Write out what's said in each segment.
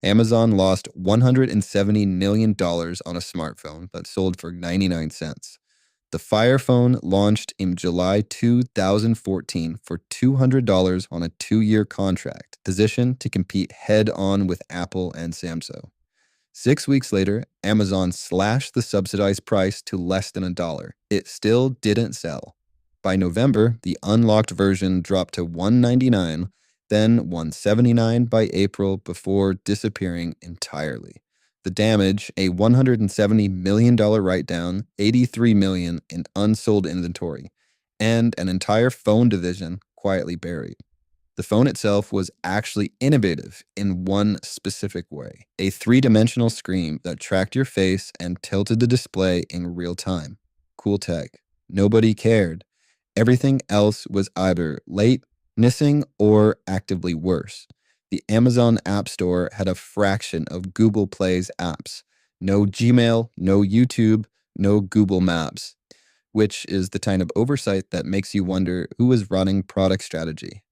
Amazon lost $170 million on a smartphone that sold for 99 cents. The Fire Phone launched in July 2014 for $200 on a 2-year contract, positioned to compete head-on with Apple and Samsung. 6 weeks later, Amazon slashed the subsidized price to less than $1. It still didn't sell. By November, the unlocked version dropped to $199, then $179 by April before disappearing entirely. The damage, a $170 million write-down, $83 million in unsold inventory, and an entire phone division quietly buried. The phone itself was actually innovative in one specific way: a 3-dimensional screen that tracked your face and tilted the display in real time. Cool tech. Nobody cared. Everything else was either late, missing, or actively worse. The Amazon App Store had a fraction of Google Play's apps. No Gmail, no YouTube, no Google Maps, which is the kind of oversight that makes you wonder who was running product strategy.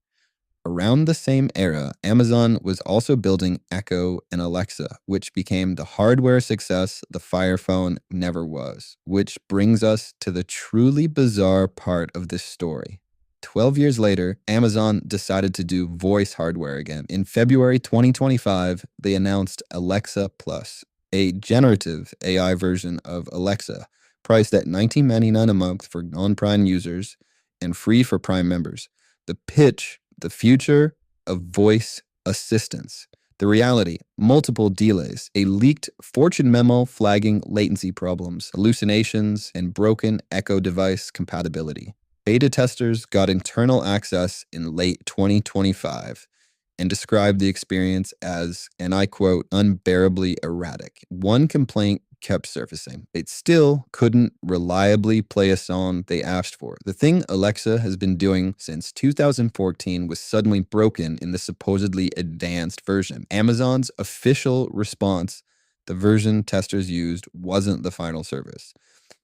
Around the same era, Amazon was also building Echo and Alexa, which became the hardware success the Fire Phone never was, which brings us to the truly bizarre part of this story. 12 years later, Amazon decided to do voice hardware again. In February 2025, they announced Alexa Plus, a generative AI version of Alexa, priced at $19.99 a month for non-Prime users and free for Prime members. The pitch: the future of voice assistance. The reality: multiple delays, a leaked Fortune memo flagging latency problems, hallucinations, and broken Echo device compatibility. Beta testers got internal access in late 2025 and described the experience as, and I quote, unbearably erratic. One complaint kept surfacing: it still couldn't reliably play a song they asked for. The thing Alexa has been doing since 2014 was suddenly broken in the supposedly advanced version. Amazon's official response: the version testers used wasn't the final service.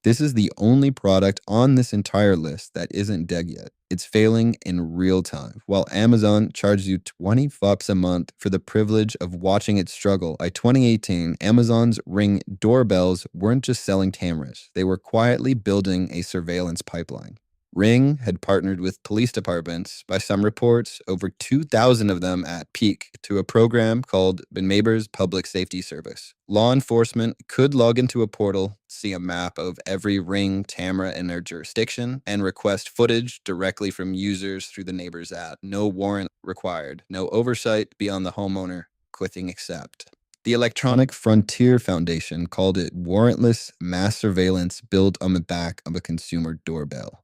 This is the only product on this entire list that isn't dead yet. It's failing in real time. While Amazon charges you $20 a month for the privilege of watching it struggle, by 2018, Amazon's Ring doorbells weren't just selling cameras. They were quietly building a surveillance pipeline. Ring had partnered with police departments, by some reports, over 2,000 of them at peak, to a program called the Neighbors Public Safety Service. Law enforcement could log into a portal, see a map of every Ring camera in their jurisdiction, and request footage directly from users through the Neighbors app. No warrant required, no oversight beyond the homeowner clicking accept. The Electronic Frontier Foundation called it warrantless mass surveillance built on the back of a consumer doorbell.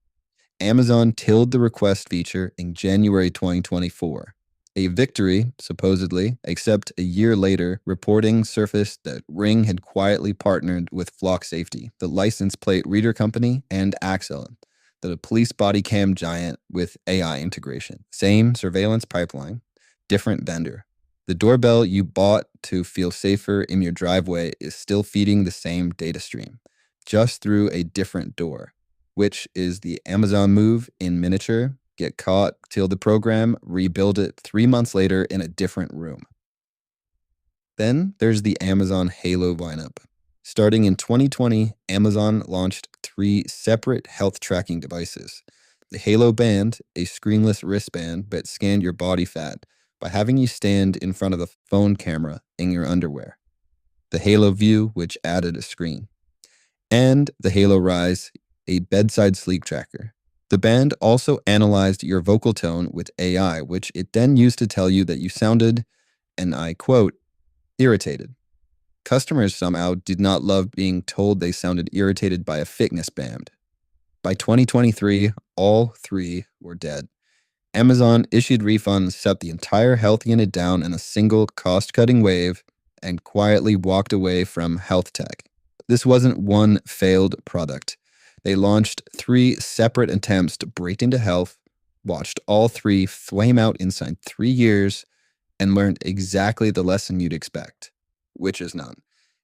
Amazon killed the request feature in January 2024. A victory, supposedly, except a year later, reporting surfaced that Ring had quietly partnered with Flock Safety, the license plate reader company, and Axon, the police body cam giant with AI integration. Same surveillance pipeline, different vendor. The doorbell you bought to feel safer in your driveway is still feeding the same data stream, just through a different door, which is the Amazon move in miniature: get caught, kill the program, rebuild it 3 months later in a different room. Then there's the Amazon Halo lineup. Starting in 2020, Amazon launched 3 separate health tracking devices. The Halo Band, a screenless wristband that scanned your body fat by having you stand in front of a phone camera in your underwear. The Halo View, which added a screen. And the Halo Rise, a bedside sleep tracker. The band also analyzed your vocal tone with AI, which it then used to tell you that you sounded, and I quote, irritated. Customers somehow did not love being told they sounded irritated by a fitness band. By 2023, all 3 were dead. Amazon issued refunds, set the entire health unit down in a single cost-cutting wave, and quietly walked away from health tech. This wasn't one failed product. They launched 3 separate attempts to break into health, watched all 3 flame out inside 3 years, and learned exactly the lesson you'd expect, which is none.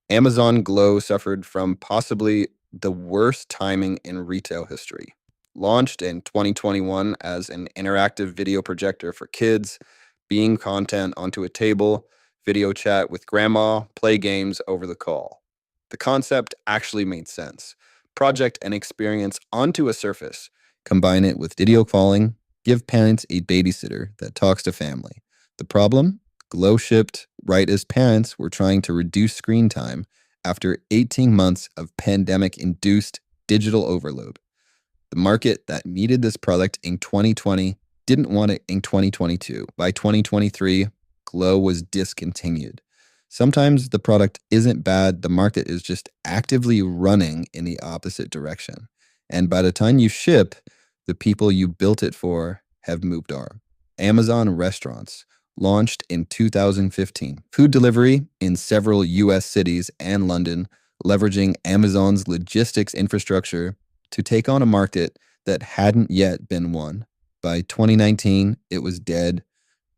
Amazon Glow suffered from possibly the worst timing in retail history. Launched in 2021 as an interactive video projector for kids, beam content onto a table, video chat with grandma, play games over the call. The concept actually made sense. Project an experience onto a surface, combine it with video calling, give parents a babysitter that talks to family. The problem? Glow shipped right as parents were trying to reduce screen time after 18 months of pandemic induced digital overload. The market that needed this product in 2020 didn't want it in 2022. By 2023, Glow was discontinued. Sometimes the product isn't bad, the market is just actively running in the opposite direction. And by the time you ship, the people you built it for have moved on. Amazon Restaurants launched in 2015. Food delivery in several US cities and London, leveraging Amazon's logistics infrastructure to take on a market that hadn't yet been won. By 2019, it was dead.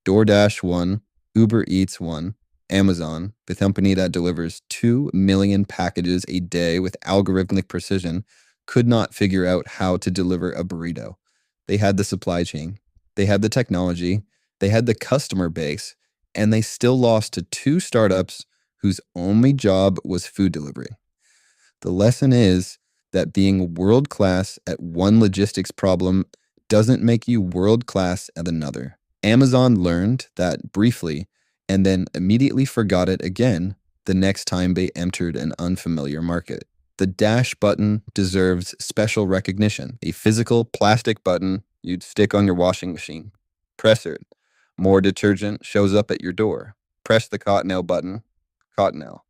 DoorDash won, Uber Eats won, Amazon, the company that delivers 2 million packages a day with algorithmic precision, could not figure out how to deliver a burrito. They had the supply chain, they had the technology, they had the customer base, and they still lost to two startups whose only job was food delivery. The lesson is that being world class at one logistics problem doesn't make you world class at another. Amazon learned that briefly and then immediately forgot it again the next time they entered an unfamiliar market. The dash button deserves special recognition. A physical plastic button you'd stick on your washing machine. Press it. More detergent shows up at your door. Press the Cottonelle button. Cottonelle.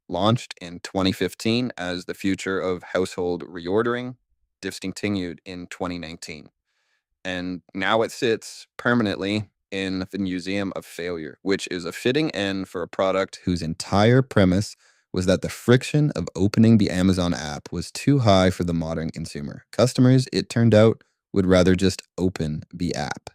Launched in 2015 as the future of household reordering, discontinued in 2019. And now it sits permanently in the Museum of Failure, which is a fitting end for a product whose entire premise was that the friction of opening the Amazon app was too high for the modern consumer. Customers, it turned out, would rather just open the app.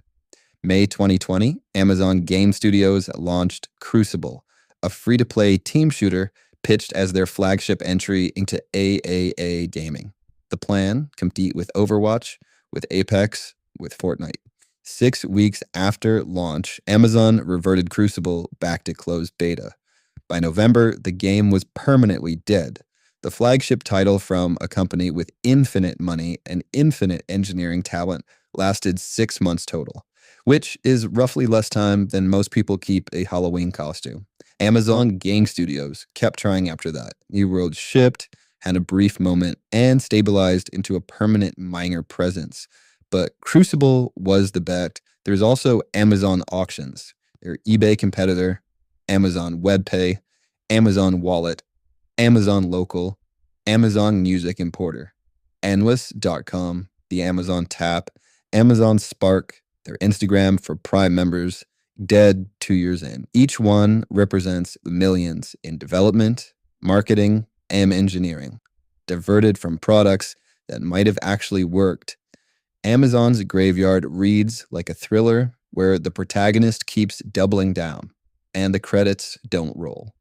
May 2020, Amazon Game Studios launched Crucible, a free-to-play team shooter pitched as their flagship entry into AAA gaming. The plan? Compete with Overwatch, with Apex, with Fortnite. 6 weeks after launch, Amazon reverted Crucible back to closed beta. By November, the game was permanently dead. The flagship title from a company with infinite money and infinite engineering talent lasted 6 months total, which is roughly less time than most people keep a Halloween costume. Amazon Game Studios kept trying after that. New World shipped, had a brief moment, and stabilized into a permanent minor presence. But Crucible was the bet. There's also Amazon Auctions, their eBay competitor, Amazon WebPay, Amazon Wallet, Amazon Local, Amazon Music Importer, Endless.com, the Amazon Tap, Amazon Spark, their Instagram for Prime members, dead 2 years in. Each one represents millions in development, marketing, and engineering, diverted from products that might have actually worked. Amazon's graveyard reads like a thriller where the protagonist keeps doubling down and the credits don't roll.